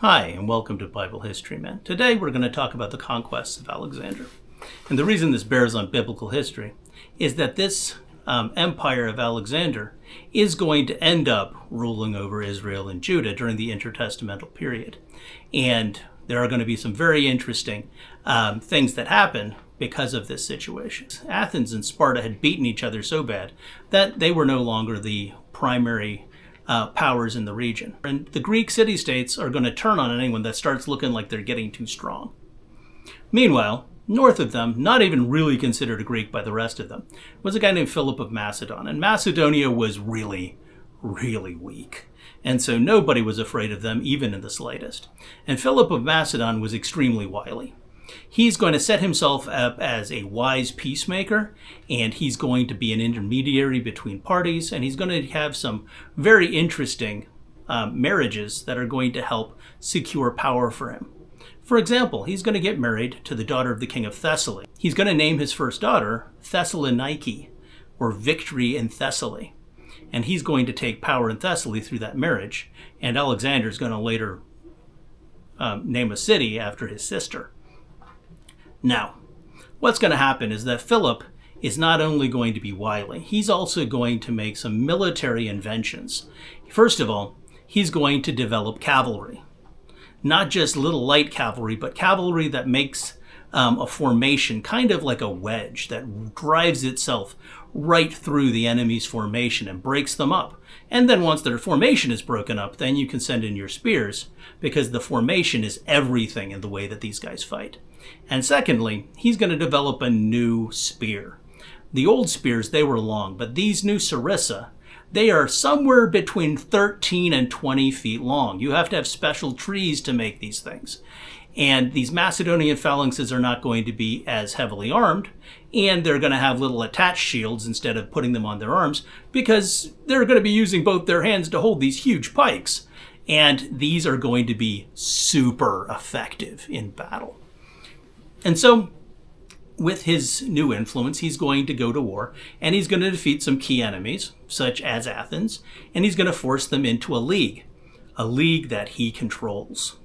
Hi, and welcome to Bible History Man. Today we're going to talk about the conquests of Alexander. And the reason this bears on biblical history is that this empire of Alexander is going to end up ruling over Israel and Judah during the intertestamental period. And there are going to be some very interesting things that happen because of this situation. Athens and Sparta had beaten each other so bad that they were no longer the primary powers in the region. And the Greek city-states are going to turn on anyone that starts looking like they're getting too strong. Meanwhile, north of them, not even really considered a Greek by the rest of them, was a guy named Philip of Macedon. And Macedonia was really, really weak. And so nobody was afraid of them, even in the slightest. And Philip of Macedon was extremely wily. He's going to set himself up as a wise peacemaker, and he's going to be an intermediary between parties, and he's going to have some very interesting marriages that are going to help secure power for him. For example, he's going to get married to the daughter of the king of Thessaly. He's going to name his first daughter Thessalonike, or Victory in Thessaly. And he's going to take power in Thessaly through that marriage, and Alexander is going to later name a city after his sister. Now, what's going to happen is that Philip is not only going to be wily, he's also going to make some military inventions. First of all, he's going to develop cavalry. Not just little light cavalry, but cavalry that makes a formation kind of like a wedge that drives itself right through the enemy's formation and breaks them up. And then once their formation is broken up, then you can send in your spears, because the formation is everything in the way that these guys fight. And secondly, he's going to develop a new spear. The old spears, they were long, but these new sarissa, they are somewhere between 13 and 20 feet long. You have to have special trees to make these things. And these Macedonian phalanxes are not going to be as heavily armed, and they're going to have little attached shields instead of putting them on their arms, because they're going to be using both their hands to hold these huge pikes. And these are going to be super effective in battle. And so, with his new influence, he's going to go to war, and he's going to defeat some key enemies, such as Athens, and he's going to force them into a league that he controls.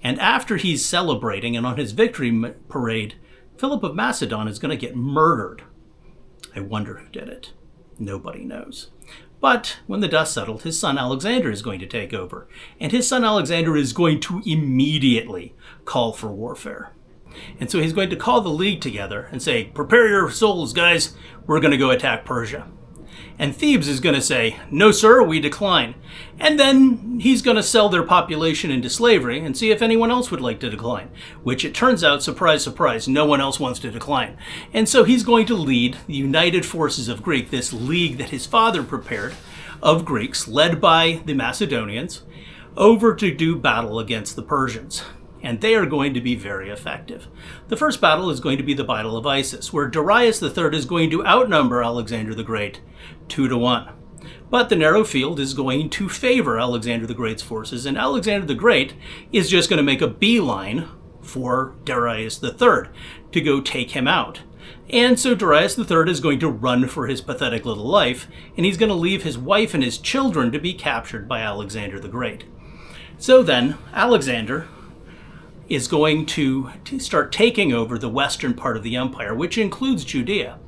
And after he's celebrating and on his victory parade, Philip of Macedon is going to get murdered. I wonder who did it. Nobody knows. But when the dust settled, his son Alexander is going to take over. And his son Alexander is going to immediately call for warfare. And so he's going to call the league together and say, "Prepare your souls, guys. We're going to go attack Persia." And Thebes is going to say, "No, sir, we decline." And then he's going to sell their population into slavery and see if anyone else would like to decline. Which it turns out, surprise, surprise, no one else wants to decline. And so he's going to lead the united forces of Greek, this league that his father prepared of Greeks, led by the Macedonians, over to do battle against the Persians. And they are going to be very effective. The first battle is going to be the Battle of Issus, where Darius III is going to outnumber Alexander the Great 2-1. But the narrow field is going to favor Alexander the Great's forces, and Alexander the Great is just going to make a beeline for Darius III to go take him out. And so Darius III is going to run for his pathetic little life, and he's going to leave his wife and his children to be captured by Alexander the Great. So then, Alexander is going to start taking over the western part of the empire, which includes Judea.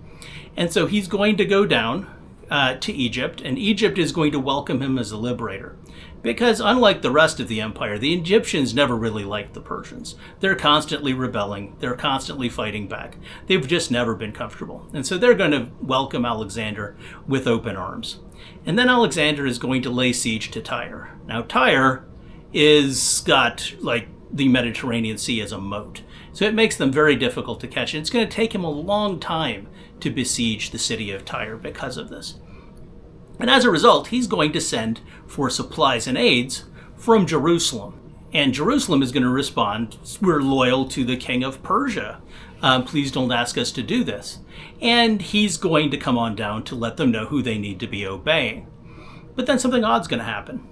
And so he's going to go down to Egypt, and Egypt is going to welcome him as a liberator. Because unlike the rest of the empire, the Egyptians never really liked the Persians. They're constantly rebelling. They're constantly fighting back. They've just never been comfortable. And so they're going to welcome Alexander with open arms. And then Alexander is going to lay siege to Tyre. Now, Tyre is got like the Mediterranean Sea as a moat. So it makes them very difficult to catch. And it's going to take him a long time to besiege the city of Tyre because of this. And as a result, he's going to send for supplies and aids from Jerusalem. And Jerusalem is going to respond, "We're loyal to the king of Persia. Please don't ask us to do this." And he's going to come on down to let them know who they need to be obeying. But then something odd's going to happen.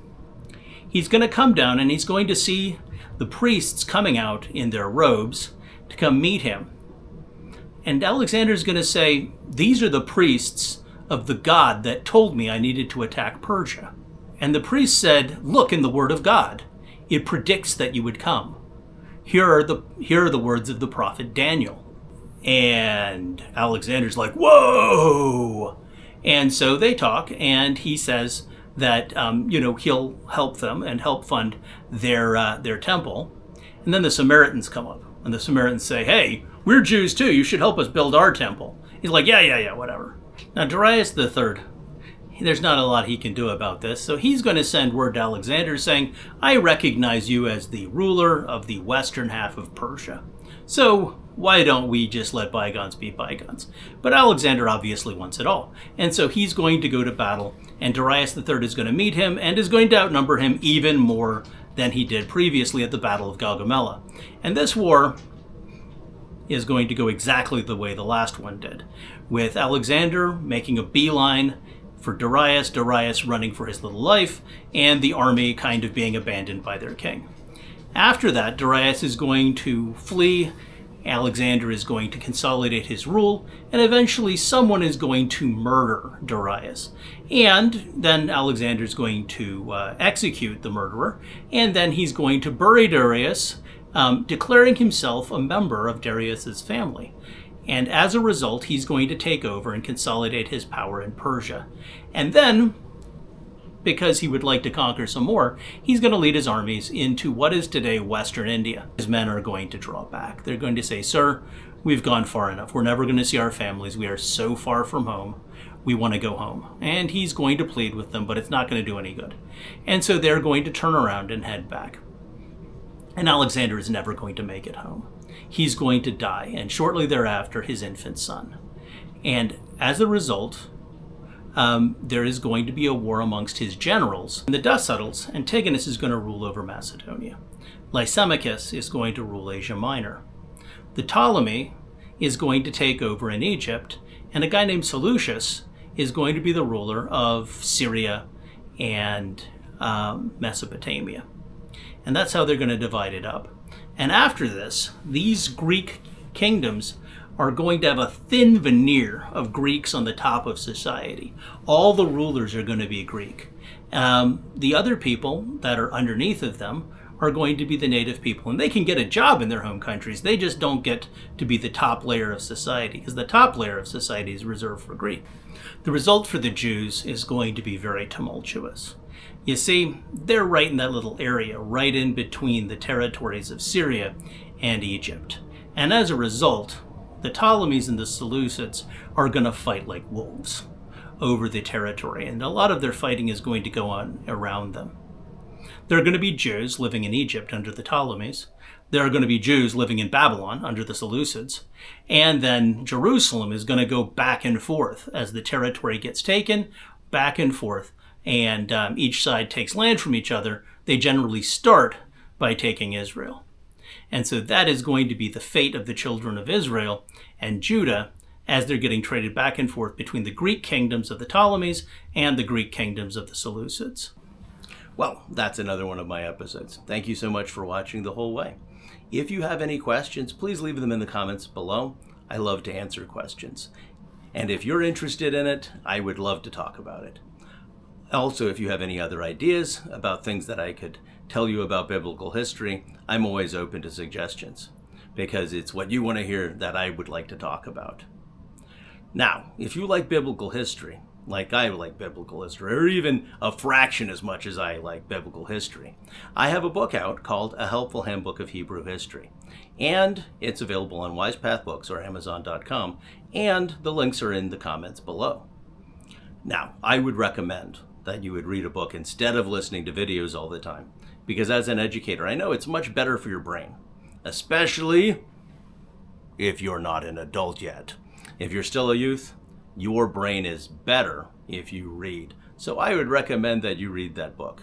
He's going to come down and he's going to see the priests coming out in their robes to come meet him. And Alexander's going to say, "These are the priests of the God that told me I needed to attack Persia." And the priest said, "Look in the word of God. it predicts that you would come. Here are the words of the prophet Daniel. And Alexander's like, whoa! And so they talk, and he says that he'll help them and help fund their temple. And then the Samaritans come up, and the Samaritans say, hey, we're Jews too, you should help us build our temple. He's like, yeah, whatever. Now Darius III, there's not a lot he can do about this, so he's going to send word to Alexander saying, I recognize you as the ruler of the western half of Persia. So why don't we just let bygones be bygones? But Alexander obviously wants it all. And so he's going to go to battle, and Darius III is going to meet him and is going to outnumber him even more than he did previously at the Battle of Gaugamela. And this war is going to go exactly the way the last one did, with Alexander making a beeline for Darius, Darius running for his little life, and the army kind of being abandoned by their king. After that, Darius is going to flee, Alexander is going to consolidate his rule, and eventually someone is going to murder Darius. And then Alexander is going to execute the murderer, and then he's going to bury Darius, declaring himself a member of Darius's family. And as a result, he's going to take over and consolidate his power in Persia. And then, because he would like to conquer some more, he's going to lead his armies into what is today Western India. His men are going to draw back. They're going to say, sir, we've gone far enough. We're never going to see our families. We are so far from home. We want to go home. And he's going to plead with them, but it's not going to do any good. And so they're going to turn around and head back. And Alexander is never going to make it home. He's going to die, and shortly thereafter, his infant son. And as a result, there is going to be a war amongst his generals. When the dust settles, Antigonus is going to rule over Macedonia. Lysimachus is going to rule Asia Minor. The Ptolemy is going to take over in Egypt, and a guy named Seleucus is going to be the ruler of Syria and Mesopotamia. And that's how they're going to divide it up. And after this, these Greek kingdoms are going to have a thin veneer of Greeks on the top of society. All the rulers are going to be Greek. The other people that are underneath of them are going to be the native people. And they can get a job in their home countries. They just don't get to be the top layer of society, because the top layer of society is reserved for Greek. The result for the Jews is going to be very tumultuous. You see, they're right in that little area, right in between the territories of Syria and Egypt. And as a result, the Ptolemies and the Seleucids are going to fight like wolves over the territory, and a lot of their fighting is going to go on around them. There are going to be Jews living in Egypt under the Ptolemies. There are going to be Jews living in Babylon under the Seleucids. And then Jerusalem is going to go back and forth as the territory gets taken, back and forth. And each side takes land from each other. They generally start by taking Israel. And so that is going to be the fate of the children of Israel and Judah as they're getting traded back and forth between the Greek kingdoms of the Ptolemies and the Greek kingdoms of the Seleucids. Well, that's another one of my episodes. Thank you so much for watching the whole way. If you have any questions, please leave them in the comments below. I love to answer questions. And if you're interested in it, I would love to talk about it. Also, if you have any other ideas about things that I could tell you about biblical history, I'm always open to suggestions, because it's what you want to hear that I would like to talk about. Now, if you like biblical history, like I like biblical history, or even a fraction as much as I like biblical history, I have a book out called A Helpful Handbook of Hebrew History. And it's available on WisePath Books or Amazon.com, and the links are in the comments below. Now, I would recommend that you would read a book instead of listening to videos all the time, because as an educator, I know it's much better for your brain, especially if you're not an adult yet. If you're still a youth, your brain is better if you read. So I would recommend that you read that book.